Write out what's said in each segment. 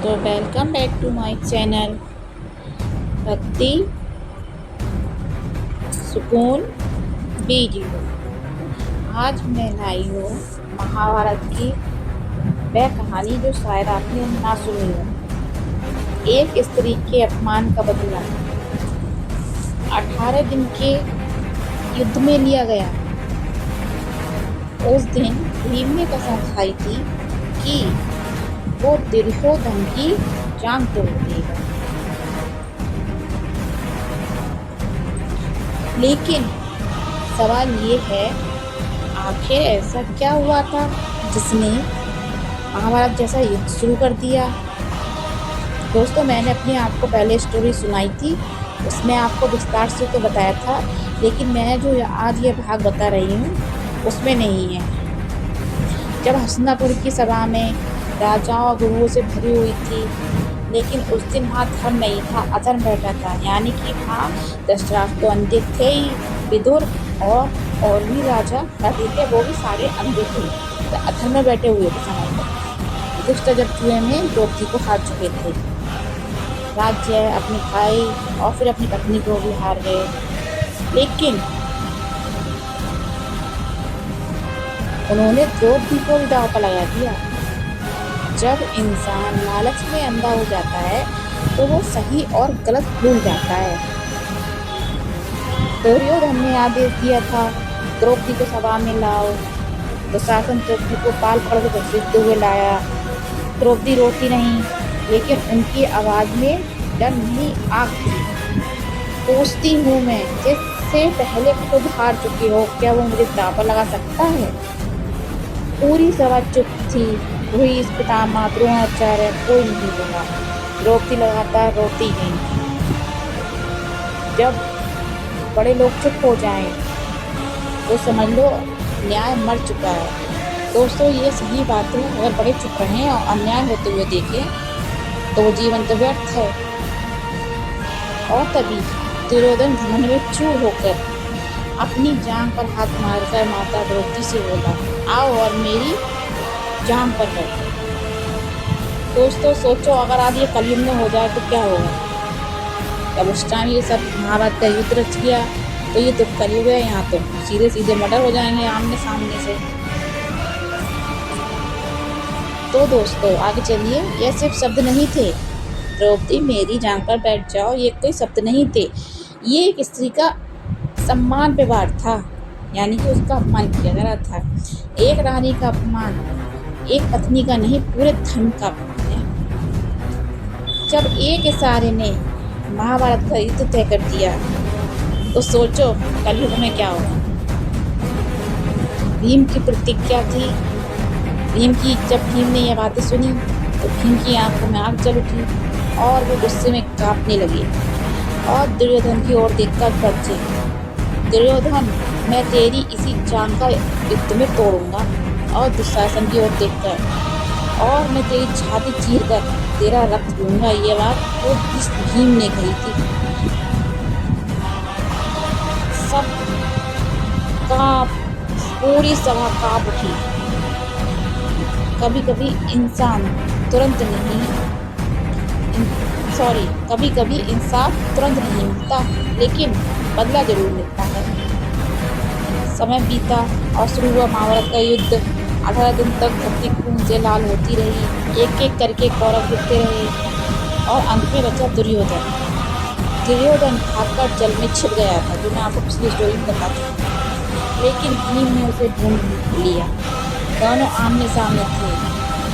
दोस्तों, welcome back to my channel Bhakti Sukoon video. आज मैं लाई हूँ महाभारत की वह कहानी जो शायद आपने ना सुनी हो। एक स्त्री के अपमान का बदला 18 दिन के युद्ध में लिया गया। उस दिन भीम ने कसम खाई थी कि वो दुर्योधन की जान तोड़ देगा, लेकिन सवाल ये है आखिर ऐसा क्या हुआ था जिसने महाभारत जैसा युद्ध शुरू कर दिया। दोस्तों, मैंने अपने आप को पहले स्टोरी सुनाई थी, उसमें आपको विस्तार से तो बताया था, लेकिन मैं जो आज ये भाग बता रही हूँ उसमें नहीं है। जब हस्तिनापुर की सभा में राजाओं और गुरुओं से भरी हुई थी, लेकिन उस दिन वहाँ धर्म नहीं था, अधर्म बैठा था। यानी कि वहाँ धृतराष्ट्र तो अंधे थे ही, विदुर और भी राजा बैठे थे, वो भी सारे अंधे थे, तो अधर्म में बैठे हुए थे समय पर। दुष्ट जब जुए में द्रौपदी को हार चुके थे, राज्य, अपने भाई और फिर अपनी पत्नी को भी हार गए। लेकिन उन्होंने द्रौपदी को भी दांव पर लगा दिया। जब इंसान लालच में अंधा हो जाता है तो वो सही और गलत भूल जाता है। दुर्योधन ने आदेश दिया था द्रौपदी को सभा में लाओ, तो शासन द्रौपदी को पाल पकड़ के घसीटते हुए लाया। द्रौपदी रोती नहीं, लेकिन उनकी आवाज़ में डर नहीं, आग थी। पूछती हूँ मैं, जिससे पहले खुद हार चुकी हो, क्या वो मुझे दांव पर लगा सकता है? पूरी सभा चुप थी। वही पितामह द्रोणाचार्य, कोई नहीं बोला। द्रौपदी लगातार रोती गई। जब बड़े लोग चुप हो जाएं तो समझ लो न्याय मर चुका है। दोस्तों, ये सही बात है, अगर बड़े चुप रहें और अन्याय होते हुए देखें तो वो जीवन तो व्यर्थ है। और तभी दुर्योधन घमंड में चूर होकर अपनी जांघ पर हाथ मारकर माता द्रौपदी से बोला, आओ और मेरी जान पर बैठो। दोस्तों, सोचो अगर आज ये कलयुग में हो जाए तो क्या होगा। जब उस टाइम ये सब महाभारत का युद्ध रच गया तो ये तो कलयुग है, यहाँ तो सीधे सीधे मर्डर हो जाएंगे आमने सामने से। तो दोस्तों आगे चलिए, ये सिर्फ शब्द नहीं थे, द्रौपदी मेरी जान पर बैठ जाओ, ये कोई शब्द नहीं थे, ये एक स्त्री का सम्मान पे वार था। यानी कि उसका अपमान किया जा रहा था। एक रानी का अपमान एक पत्नी का नहीं, पूरे धर्म का अपमान है। जब एक इशारे ने महाभारत का युद्ध तय कर दिया तो सोचो कलयुग में क्या होगा। भीम की प्रतिज्ञा थी। जब भीम ने यह बातें सुनी तो भीम की आंखों में आग जल उठी और वो गुस्से में कांपने लगे और दुर्योधन की ओर देखकर गरजे, दुर्योधन, मैं तेरी इसी जान का युद्ध में तोड़ूंगा। और दुशासन की ओर देखकर, और मैं तेरी छाती चीरकर तेरा रक्त पीऊंगा। ये बात वो जिस भीम ने कही थी। सब कांप, पूरी सभा कांप उठी। कभी कभी इंसाफ तुरंत नहीं मिलता, लेकिन बदला जरूर मिलता है। समय बीता और शुरू हुआ महाभारत का युद्ध। 18 दिन तक धरती खून से लाल होती रही। एक एक करके कौरव गिरते रहे और अंत में बचा दुर्योधन। दुर्योधन भागकर जल में छिप गया था, जो मैं आपको पिछली स्टोरी में बता चुकी। लेकिन भीम ने उसे ढूंढ लिया। दोनों आमने सामने थे।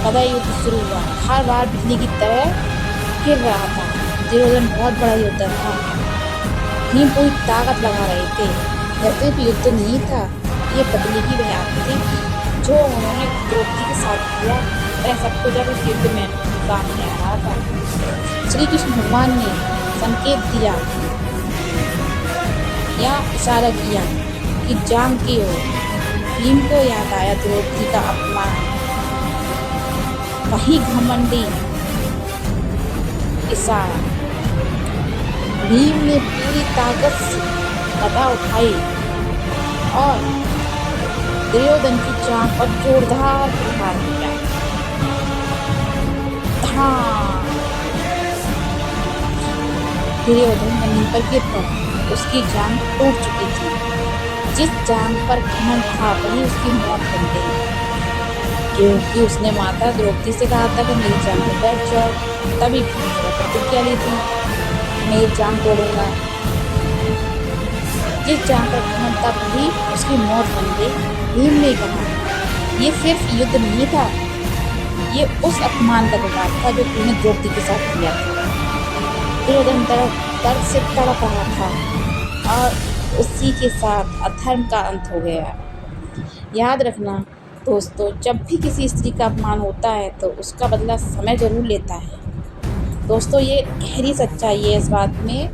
बड़ा युद्ध शुरू हुआ। हर बार बिजली की तरह गिर रहा था। दुर्योधन बहुत बड़ा योद्धा था, भीम पूरी ताकत लगा रहे थे। वैसे भी युद्ध नहीं था, ये बदले की बयान थी जो उन्होंने द्रौपदी के साथ किया। वह सबको जब इस युद्ध में सामने आ रहा था, श्री कृष्ण भगवान ने संकेत दिया या इशारा किया कि जांग की ओर। भीम को याद आया द्रौपदी का अपमान, वही घमंडी इशारा। भीम ने पूरी ताकत से गदा उठाई और दुर्योधन की जांघ पर जोरदार प्रहार किया। दुर्योधन जमीन पर गिर पड़ा। उसकी जांघ टूट चुकी थी। जिस जांघ पर घमंड था वही उसकी मौत बन गई, क्योंकि उसने माता द्रौपदी से कहा था कि मेरी जांघ में बैठ जाओ। तभी भीम ने वह प्रतिज्ञा ली थी, मेरी जांघ तोड़ूंगा। जिस जांघ पर घमंड था वही उसकी मौत बन गई। भीम ने कहा, ये सिर्फ युद्ध नहीं था, ये उस अपमान का जवाब था जो तूने द्रौपदी के साथ किया था। दुर्योधन दर्द से तड़प रहा था और उसी के साथ अधर्म का अंत हो गया। याद रखना दोस्तों, जब भी किसी स्त्री का अपमान होता है तो उसका बदला समय जरूर लेता है। दोस्तों, ये गहरी सच्चाई है इस बात में।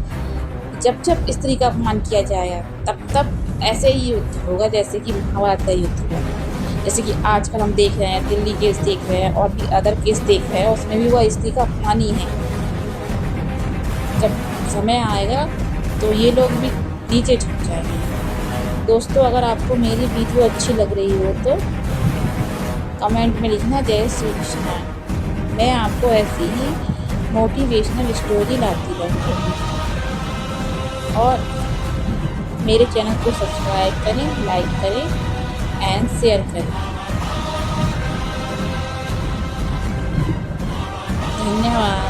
जब जब स्त्री का अपमान किया जाएगा तब तब ऐसे ही युद्ध होगा जैसे कि महाभारत का युद्ध हुआ। जैसे कि आजकल हम देख रहे हैं, दिल्ली केस देख रहे हैं और भी अदर केस देख रहे हैं, उसमें भी वह स्त्री का अपमान ही है। जब समय आएगा तो ये लोग भी नीचे झुक जाएंगे। दोस्तों, अगर आपको मेरी वीडियो अच्छी लग रही हो तो कमेंट में लिखना जय श्री कृष्ण। मैं आपको ऐसी ही मोटिवेशनल स्टोरी लाती रहूँगी। और मेरे चैनल को सब्सक्राइब करें, लाइक करें एंड शेयर करें। धन्यवाद।